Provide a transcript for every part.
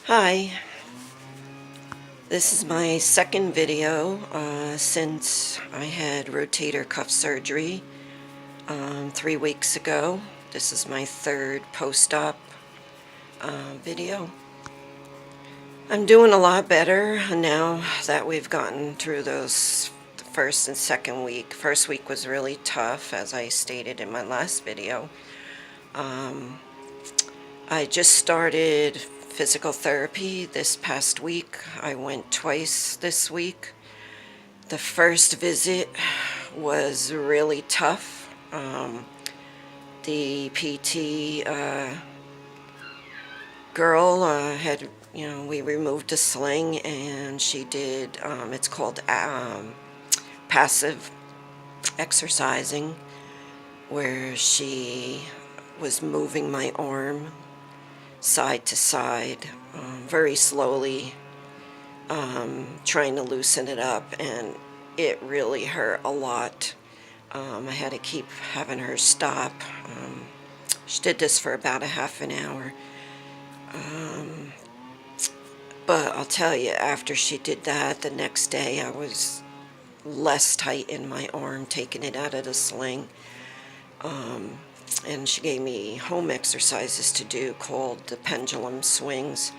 Hi, this is my second video since I had rotator cuff surgery 3 weeks ago. This is my third post-op video. I'm doing a lot better now that we've gotten through those first and second week. First week was really tough, as I stated in my last video. I just started physical therapy this past week. I went twice this week. The first visit was really tough. The PT girl had, we removed a sling and she did, it's called passive exercising, where she was moving my arm side to side very slowly, trying to loosen it up, and it really hurt a lot. I had to keep having her stop. She did this for about a half an hour. But I'll tell you, after she did that, the next day I was less tight in my arm, taking it out of the sling. And she gave me home exercises to do called the pendulum swings,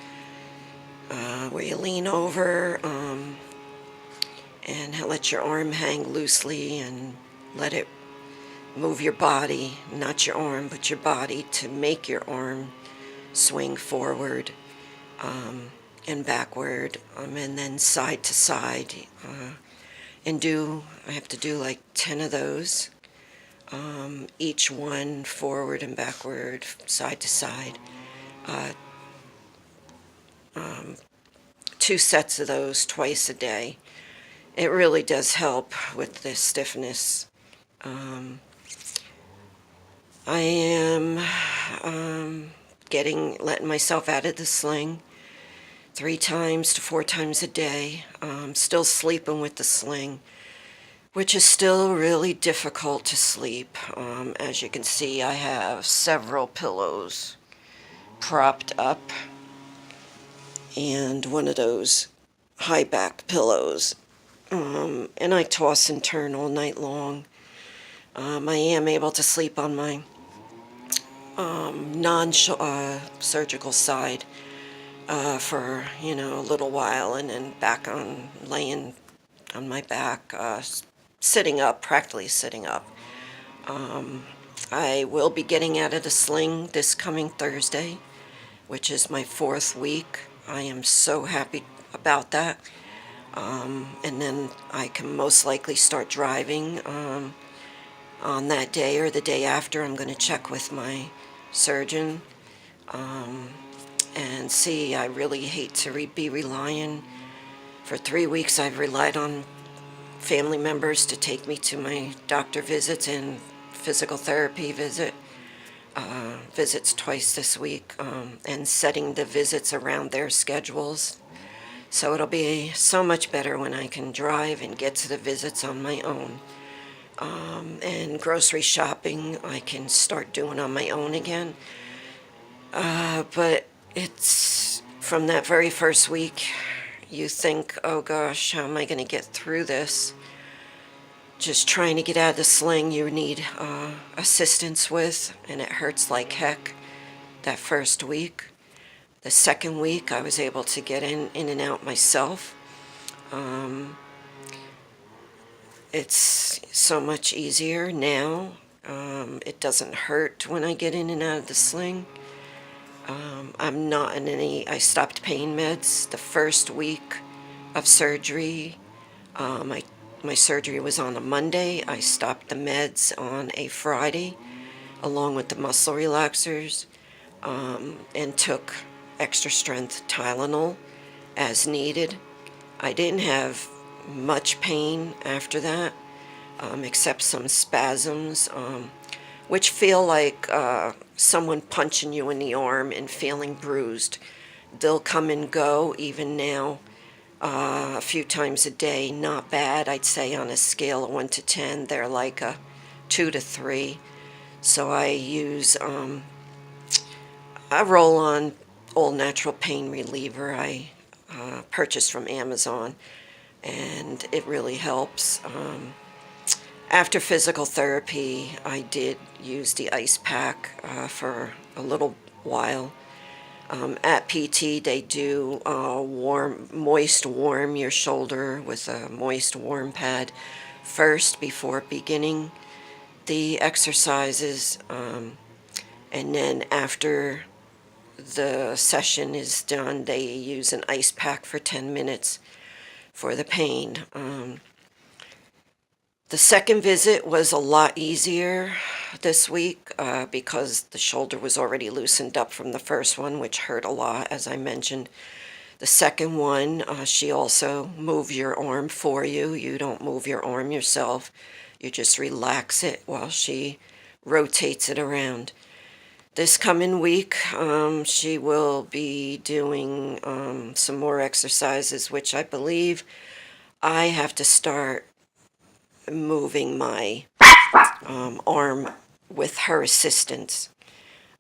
where you lean over and let your arm hang loosely and let it move your body, not your arm, but your body, to make your arm swing forward and backward, and then side to side. I have to do like 10 of those. Each one forward and backward, side to side. 2 sets of those twice a day. It really does help with the stiffness. I am letting myself out of the sling 3 times to 4 times a day. Still sleeping with the sling, which is still really difficult to sleep. As you can see, I have several pillows propped up and one of those high back pillows. And I toss and turn all night long. I am able to sleep on my non-surgical side for, a little while, and then back on laying on my back, sitting up, practically sitting up. I will be getting out of the sling this coming Thursday, which is my 4th week. I am so happy about that. And then I can most likely start driving on that day or the day after. I'm going to check with my surgeon and see. I really hate to be relying. For 3 weeks I've relied on family members to take me to my doctor visits and physical therapy visits twice this week, and setting the visits around their schedules. So it'll be so much better when I can drive and get to the visits on my own. And grocery shopping I can start doing on my own again. But it's from that very first week, you think, oh gosh, how am I going to get through this? Just trying to get out of the sling you need assistance with, and it hurts like heck that first week. The second week I was able to get in and out myself. It's so much easier now. It doesn't hurt when I get in and out of the sling. I'm not in I stopped pain meds the first week of surgery. My surgery was on a Monday. I stopped the meds on a Friday, along with the muscle relaxers, and took extra strength Tylenol as needed. I didn't have much pain after that, except some spasms, which feel like someone punching you in the arm and feeling bruised. They'll come and go even now, a few times a day. Not bad. I'd say on a scale of 1 to 10, they're like a 2 to 3. So I use a roll-on all-natural pain reliever I purchased from Amazon, and it really helps. After physical therapy, I did use the ice pack for a little while. At PT, they do moist warm your shoulder with a moist warm pad first before beginning the exercises, and then after the session is done, they use an ice pack for 10 minutes for the pain. The second visit was a lot easier this week because the shoulder was already loosened up from the first one, which hurt a lot, as I mentioned. The second one, she also moves your arm for you. You don't move your arm yourself. You just relax it while she rotates it around. This coming week, she will be doing some more exercises, which I believe I have to start moving my arm with her assistance.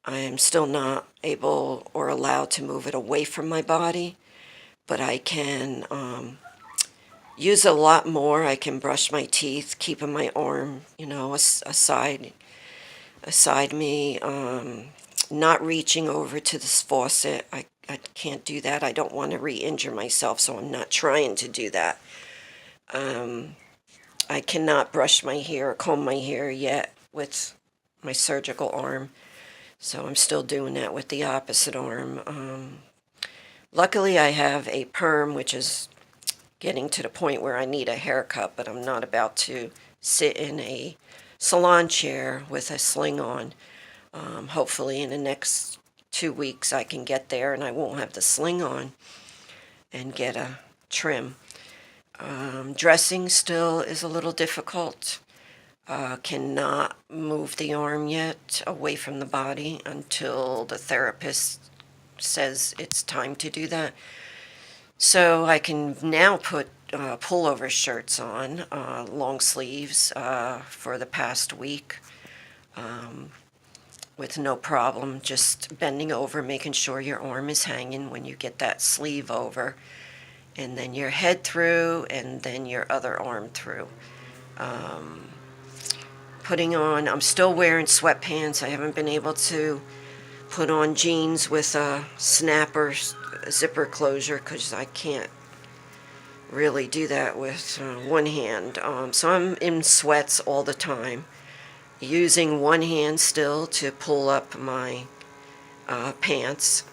I am still not able or allowed to move it away from my body, but I can use a lot more. I can brush my teeth, keeping my arm, aside me, not reaching over to this faucet. I can't do that. I don't want to re-injure myself, so I'm not trying to do that. I cannot brush my hair or comb my hair yet with my surgical arm, so I'm still doing that with the opposite arm. Luckily, I have a perm, which is getting to the point where I need a haircut, but I'm not about to sit in a salon chair with a sling on. Hopefully in the next 2 weeks I can get there and I won't have the sling on and get a trim. Dressing still is a little difficult. Cannot move the arm yet away from the body until the therapist says it's time to do that. So I can now put pullover shirts on, long sleeves, for the past week, with no problem, just bending over, making sure your arm is hanging when you get that sleeve over, and then your head through, and then your other arm through. I'm still wearing sweatpants. I haven't been able to put on jeans with a snapper zipper closure because I can't really do that with one hand. So I'm in sweats all the time, using one hand still to pull up my pants.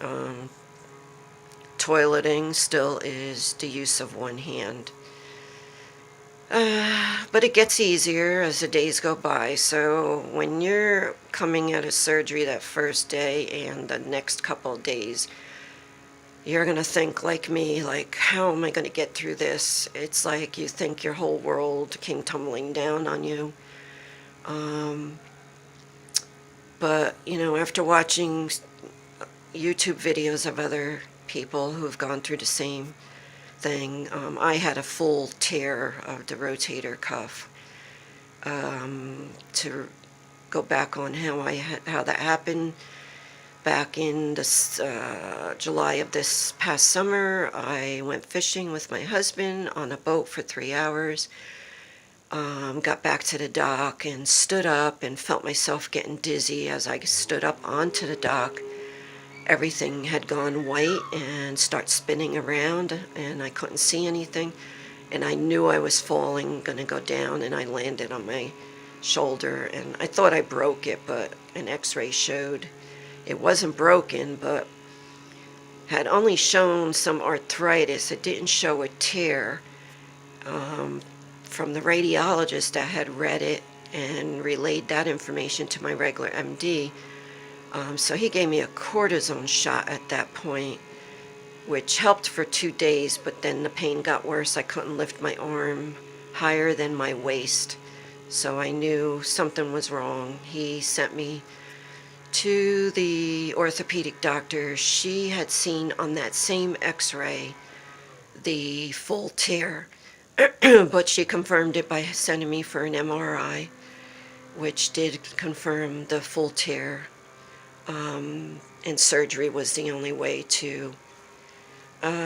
Toileting still is the use of one hand. But it gets easier as the days go by. So when you're coming out of surgery that first day and the next couple of days, you're going to think like me, like, how am I going to get through this? It's like you think your whole world came tumbling down on you. But, after watching YouTube videos of other people who've gone through the same thing, I had a full tear of the rotator cuff. To go back on how that happened, back in this July of this past summer, I went fishing with my husband on a boat for 3 hours. Got back to the dock and stood up and felt myself getting dizzy as I stood up onto the dock. Everything had gone white and started spinning around, and I couldn't see anything. And I knew I was falling, going to go down, and I landed on my shoulder. And I thought I broke it, but an x-ray showed it wasn't broken, but had only shown some arthritis. It didn't show a tear. From the radiologist that had read it and relayed that information to my regular MD. So he gave me a cortisone shot at that point, which helped for 2 days, but then the pain got worse. I couldn't lift my arm higher than my waist, so I knew something was wrong. He sent me to the orthopedic doctor. She had seen on that same x-ray the full tear, but she confirmed it by sending me for an MRI, which did confirm the full tear. and surgery was the only way to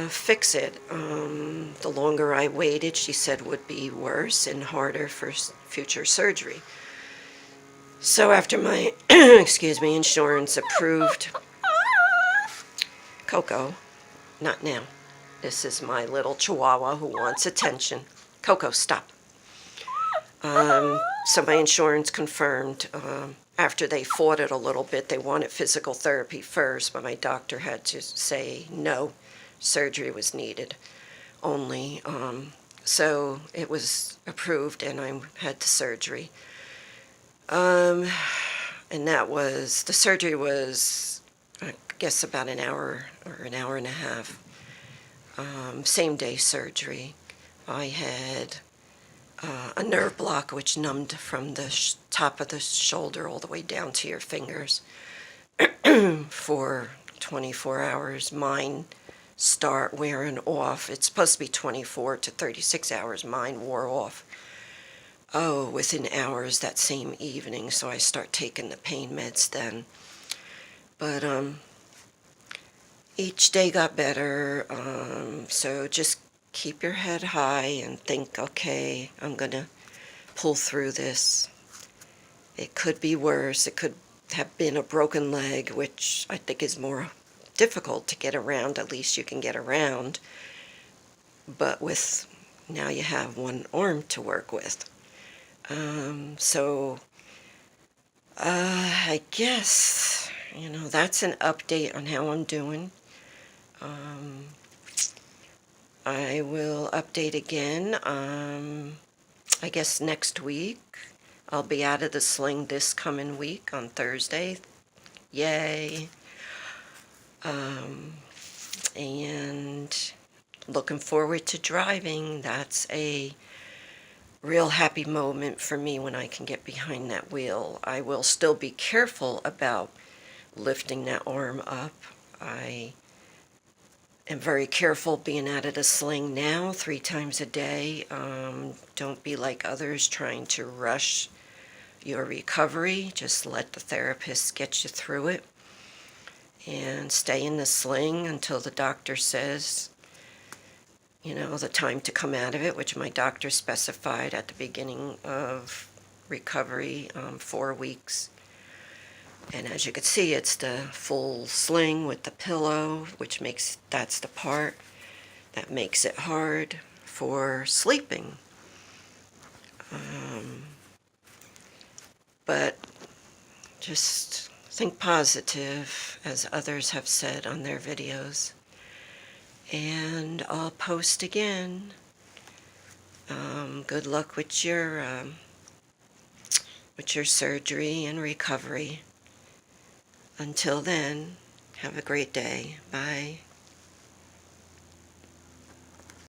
fix it. The longer I waited, she said, would be worse and harder for future surgery. So after my, excuse me, insurance approved Coco, not now. This is my little chihuahua who wants attention. Coco, stop. So my insurance confirmed, after they fought it a little bit, they wanted physical therapy first, but my doctor had to say no, surgery was needed only. So it was approved and I had the surgery. And the surgery was, I guess, about an hour or an hour and a half. Same day surgery. I had a nerve block which numbed from the top of the shoulder all the way down to your fingers for 24 hours. Mine start wearing off. It's supposed to be 24 to 36 hours. Mine wore off, within hours that same evening, so I start taking the pain meds then. But each day got better, so just keep your head high and think, okay, I'm going to pull through this. It could be worse. It could have been a broken leg, which I think is more difficult to get around. At least you can get around. But now you have one arm to work with. I guess, that's an update on how I'm doing. I will update again, I guess next week. I'll be out of the sling this coming week on Thursday. Yay. And looking forward to driving. That's a real happy moment for me when I can get behind that wheel. I will still be careful about lifting that arm up. I am very careful being out of the sling now 3 times a day. Don't be like others trying to rush your recovery. Just let the therapist get you through it and stay in the sling until the doctor says, the time to come out of it, which my doctor specified at the beginning of recovery, 4 weeks. And as you can see, it's the full sling with the pillow, that's the part that makes it hard for sleeping. But just think positive, as others have said on their videos. And I'll post again. Good luck with your surgery and recovery. Until then, have a great day. Bye.